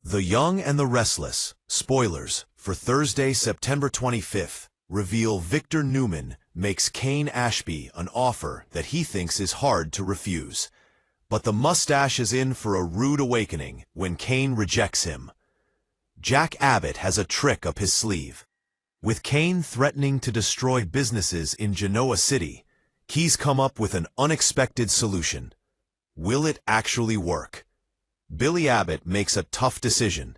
The Young and the Restless, spoilers, for Thursday, September 25th, reveal Victor Newman makes Kane Ashby an offer that he thinks is hard to refuse. But the mustache is in for a rude awakening when Kane rejects him. Jack Abbott has a trick up his sleeve. With Kane threatening to destroy businesses in Genoa City, he's come up with an unexpected solution. Will it actually work? Billy Abbott makes a tough decision.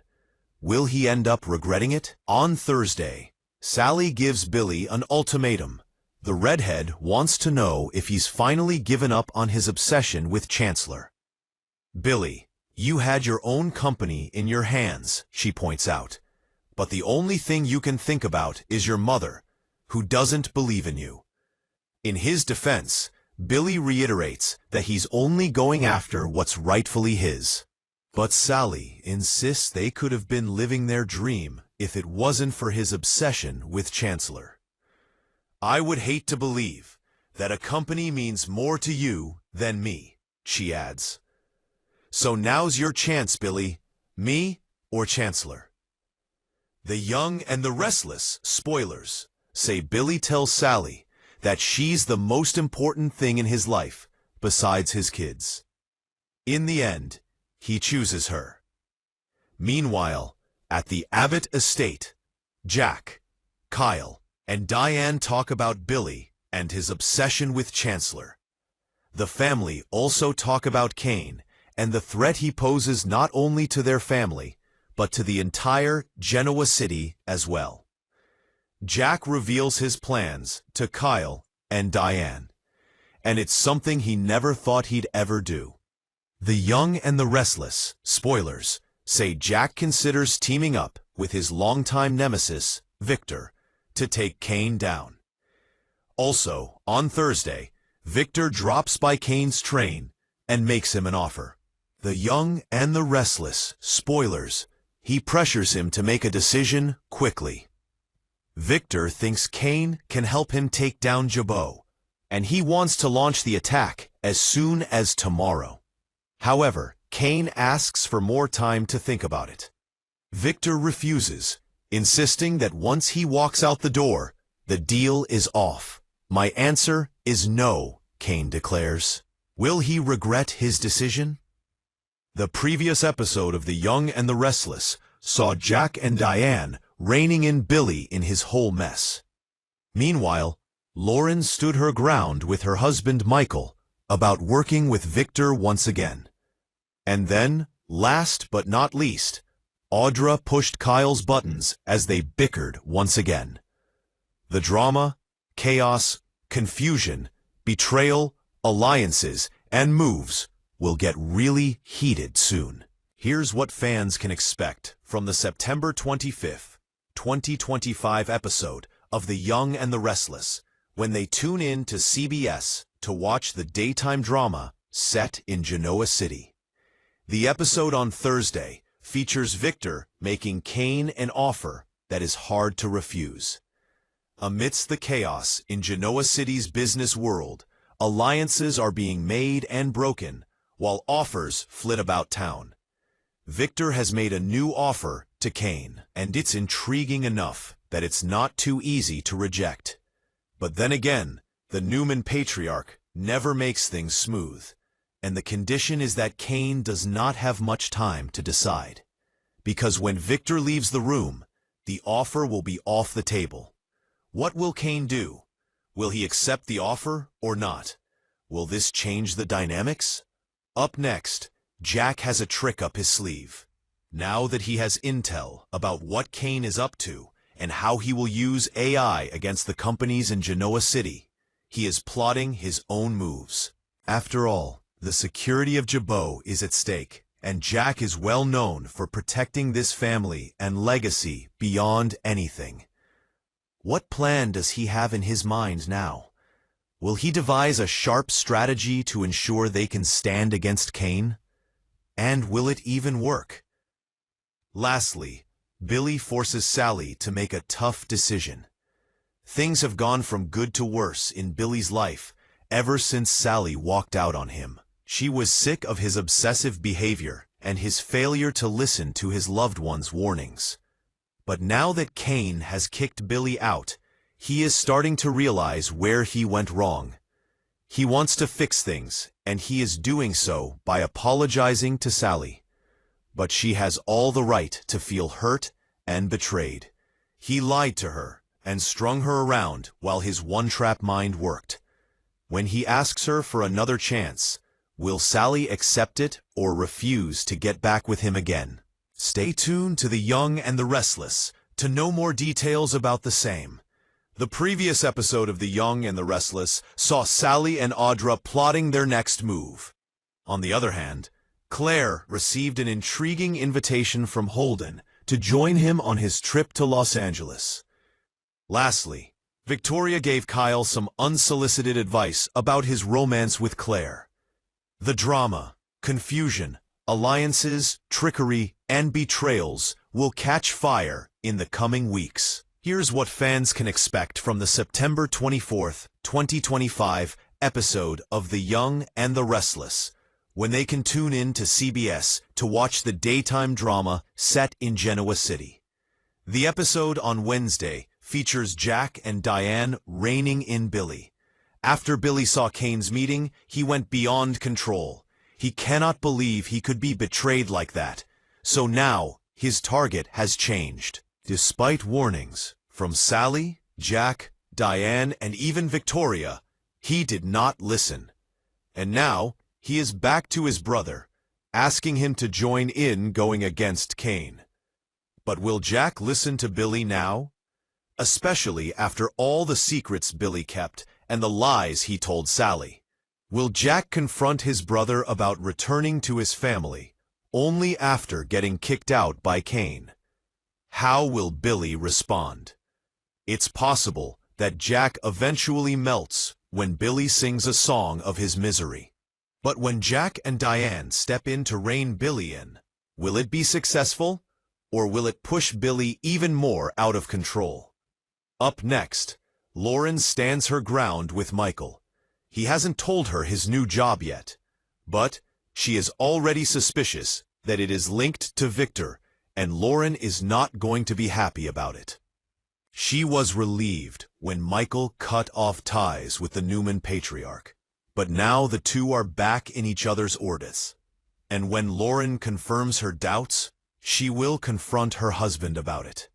Will he end up regretting it? On Thursday, Sally gives Billy an ultimatum. The redhead wants to know if he's finally given up on his obsession with Chancellor. Billy, you had your own company in your hands, she points out. But the only thing you can think about is your mother, who doesn't believe in you. In his defense, Billy reiterates that he's only going after what's rightfully his. But Sally insists they could have been living their dream if it wasn't for his obsession with Chancellor. I would hate to believe that a company means more to you than me, she adds. So now's your chance, Billy. Me or Chancellor? The Young and the Restless, spoilers, say Billy tells Sally that she's the most important thing in his life besides his kids. In the end, he chooses her. Meanwhile, at the Abbott estate, Jack, Kyle, and Diane talk about Billy and his obsession with Chancellor. The family also talk about Kane and the threat he poses not only to their family, but to the entire Genoa City as well. Jack reveals his plans to Kyle and Diane, and it's something he never thought he'd ever do. The Young and the Restless, spoilers, say Jack considers teaming up with his longtime nemesis, Victor, to take Kane down. Also, on Thursday, Victor drops by Kane's train and makes him an offer. The Young and the Restless, spoilers, he pressures him to make a decision quickly. Victor thinks Kane can help him take down Jabot, and he wants to launch the attack as soon as tomorrow. However, Kane asks for more time to think about it. Victor refuses, insisting that once he walks out the door, the deal is off. My answer is no, Kane declares. Will he regret his decision? The previous episode of The Young and the Restless saw Jack and Diane reining in Billy in his whole mess. Meanwhile, Lauren stood her ground with her husband Michael about working with Victor once again. And then, last but not least, Audra pushed Kyle's buttons as they bickered once again. The drama, chaos, confusion, betrayal, alliances, and moves will get really heated soon. Here's what fans can expect from the September 25th, 2025 episode of The Young and the Restless when they tune in to CBS to watch the daytime drama set in Genoa City. The episode on Thursday features Victor making Kane an offer that is hard to refuse. Amidst the chaos in Genoa City's business world, alliances are being made and broken, while offers flit about town. Victor has made a new offer to Kane, and it's intriguing enough that it's not too easy to reject. But then again, the Newman patriarch never makes things smooth, and the condition is that Kane does not have much time to decide. Because when Victor leaves the room, the offer will be off the table. What will Kane do? Will he accept the offer or not? Will this change the dynamics? Up next, Jack has a trick up his sleeve. Now that he has intel about what Kane is up to and how he will use AI against the companies in Genoa City, he is plotting his own moves. After all, the security of Jabot is at stake, and Jack is well known for protecting this family and legacy beyond anything. What plan does he have in his mind now? Will he devise a sharp strategy to ensure they can stand against Kane? And will it even work? Lastly, Billy forces Sally to make a tough decision. Things have gone from good to worse in Billy's life ever since Sally walked out on him. She was sick of his obsessive behavior and his failure to listen to his loved one's warnings. But now that Cain has kicked Billy out, he is starting to realize where he went wrong. He wants to fix things, and he is doing so by apologizing to Sally. But she has all the right to feel hurt and betrayed. He lied to her and strung her around while his one-trap mind worked. When he asks her for another chance, will Sally accept it or refuse to get back with him again? Stay tuned to The Young and the Restless to know more details about the same. The previous episode of The Young and the Restless saw Sally and Audra plotting their next move. On the other hand, Claire received an intriguing invitation from Holden to join him on his trip to Los Angeles. Lastly, Victoria gave Kyle some unsolicited advice about his romance with Claire. The drama, confusion, alliances, trickery, and betrayals will catch fire in the coming weeks. Here's what fans can expect from the September 24th, 2025 episode of The Young and the Restless, when they can tune in to CBS to watch the daytime drama set in Genoa City. The episode on Wednesday features Jack and Diane reining in Billy. After Billy saw Cain's meeting, he went beyond control. He cannot believe he could be betrayed like that. So now, his target has changed. Despite warnings from Sally, Jack, Diane, and even Victoria, he did not listen. And now, he is back to his brother, asking him to join in going against Cain. But will Jack listen to Billy now? Especially after all the secrets Billy kept and the lies he told Sally. Will Jack confront his brother about returning to his family, only after getting kicked out by Cain? How will Billy respond? It's possible that Jack eventually melts when Billy sings a song of his misery. But when Jack and Diane step in to rein Billy in, will it be successful, or will it push Billy even more out of control? Up next, Lauren stands her ground with Michael. He hasn't told her his new job yet, but she is already suspicious that it is linked to Victor, and Lauren is not going to be happy about it. She was relieved when Michael cut off ties with the Newman patriarch, but now the two are back in each other's orbits. And when Lauren confirms her doubts, she will confront her husband about it,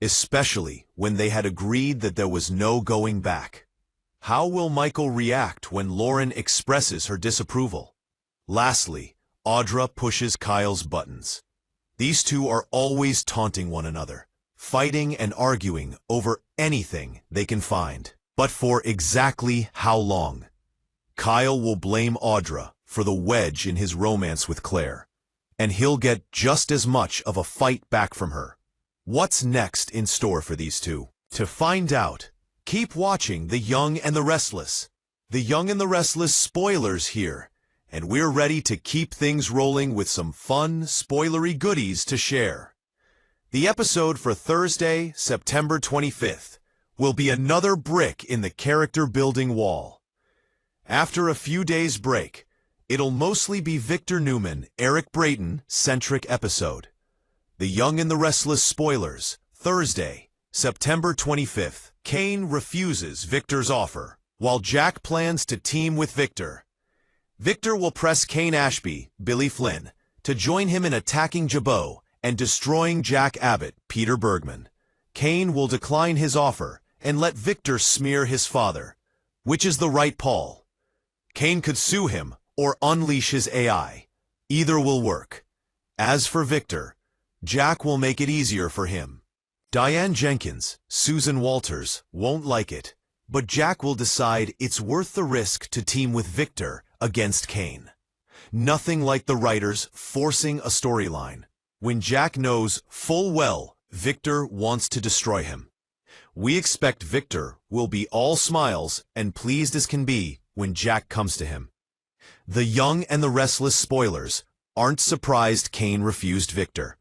especially when they had agreed that there was no going back. How will Michael react when Lauren expresses her disapproval? Lastly, Audra pushes Kyle's buttons. These two are always taunting one another, fighting and arguing over anything they can find. But for exactly how long? Kyle will blame Audra for the wedge in his romance with Claire, and he'll get just as much of a fight back from her. What's next in store for these two? To find out, keep watching The Young and the Restless. The Young and the Restless spoilers here, and we're ready to keep things rolling with some fun, spoilery goodies to share. The episode for Thursday, September 25th, will be another brick in the character-building wall. After a few days' break, it'll mostly be Victor Newman, Eric Brayton-centric episode. The Young and the Restless spoilers, Thursday, September 25th. Cain refuses Victor's offer, while Jack plans to team with Victor. Victor will press Cain Ashby, Billy Flynn, to join him in attacking Jabot and destroying Jack Abbott, Peter Bergman. Cain will decline his offer and let Victor smear his father. Which is the right call? Cain could sue him or unleash his AI. Either will work. As for Victor, Jack will make it easier for him. Diane Jenkins, Susan Walters, won't like it, but Jack will decide it's worth the risk to team with Victor against Cain. Nothing like the writers forcing a storyline, when Jack knows full well Victor wants to destroy him. We expect Victor will be all smiles and pleased as can be when Jack comes to him. The Young and the Restless spoilers aren't surprised Cain refused Victor.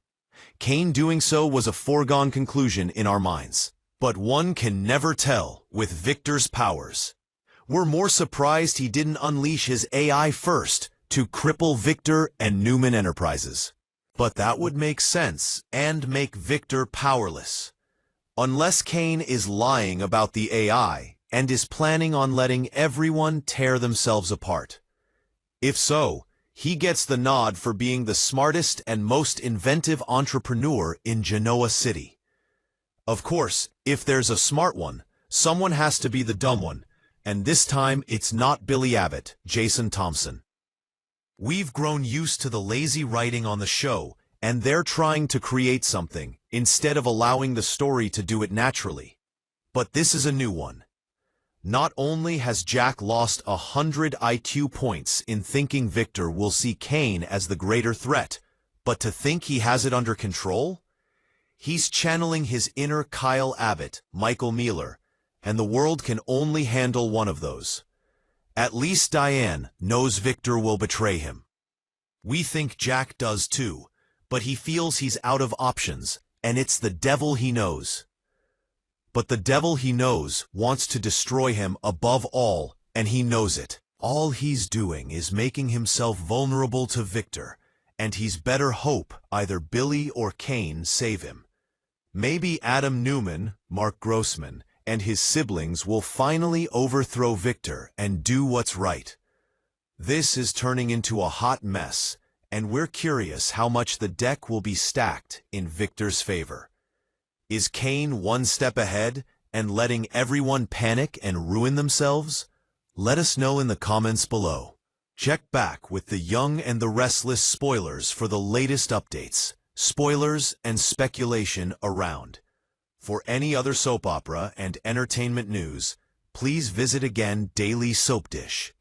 Cain doing so was a foregone conclusion in our minds, but one can never tell with Victor's powers. We're more surprised he didn't unleash his AI first to cripple Victor and Newman Enterprises. But that would make sense and make Victor powerless. Unless Kane is lying about the AI and is planning on letting everyone tear themselves apart. If so, he gets the nod for being the smartest and most inventive entrepreneur in Genoa City. Of course, if there's a smart one, someone has to be the dumb one, and this time it's not Billy Abbott, Jason Thompson. We've grown used to the lazy writing on the show, and they're trying to create something, instead of allowing the story to do it naturally. But this is a new one. Not only has Jack lost 100 IQ points in thinking Victor will see Kane as the greater threat, but to think he has it under control? He's channeling his inner Kyle Abbott, Michael Mealer, and the world can only handle one of those. At least Diane knows Victor will betray him. We think Jack does too, but he feels he's out of options, and it's the devil he knows. But the devil he knows wants to destroy him above all, and he knows it. All he's doing is making himself vulnerable to Victor, and he's better hope either Billy or Kane save him. Maybe Adam Newman, Mark Grossman, and his siblings will finally overthrow Victor and do what's right. This is turning into a hot mess, and we're curious how much the deck will be stacked in Victor's favor. Is Kane one step ahead and letting everyone panic and ruin themselves? Let us know in the comments below. Check back with the Young and the Restless spoilers for the latest updates, spoilers, and speculation around. For any other soap opera and entertainment news, please visit again Daily Soap Dish.